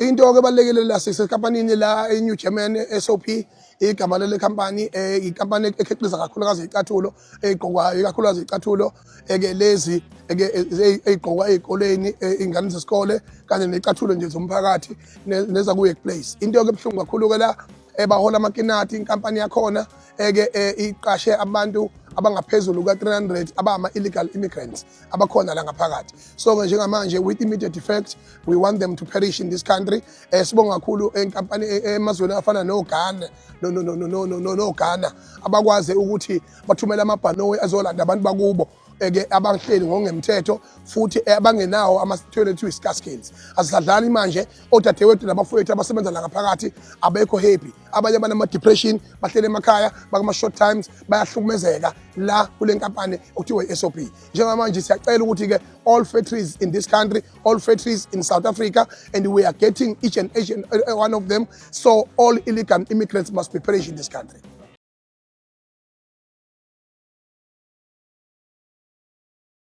into ebalekile la sisekampanini la eNew German SOP igama lele company inkampani ekhiqiza kakhulukazi izicathulo egqokwayo ikakhulukazi izicathulo ke lezi egqokwa ezikoleni ingane zesikole kanye nezicathulo nje zomphakathi neza ku workplace. Into ke ebhlungu kakhulu ke la bahola amakinati inkampani yakhona ke iqashe abantu abangaphezulu ka300 abama illegal immigrants abakhona la ngaphakathi. So njengamanje with immediate effect we want them to perish in this country. Sibonga kakhulu enkampani emazweni afana no Ghana no Ghana abakwazi ukuthi bathumela amabhanoyi azolanda abantu bakubo ke abahleli ngokungemthetho futhi abangenawo ama-toilet wiscar skills. Asidlali manje odadewethu nabafowethu abasebenza la ngaphakathi abekho happy, abanye banama-depression bahlele emakhaya bakama-short times bayahlukumezeka la kule nkampani okuthiwa i-SOP. Njengamanje siyacela ukuthi-ke all factories in this country, all factories in South Africa, and we are getting each and one of them, so all illegal immigrants must be perished in this country.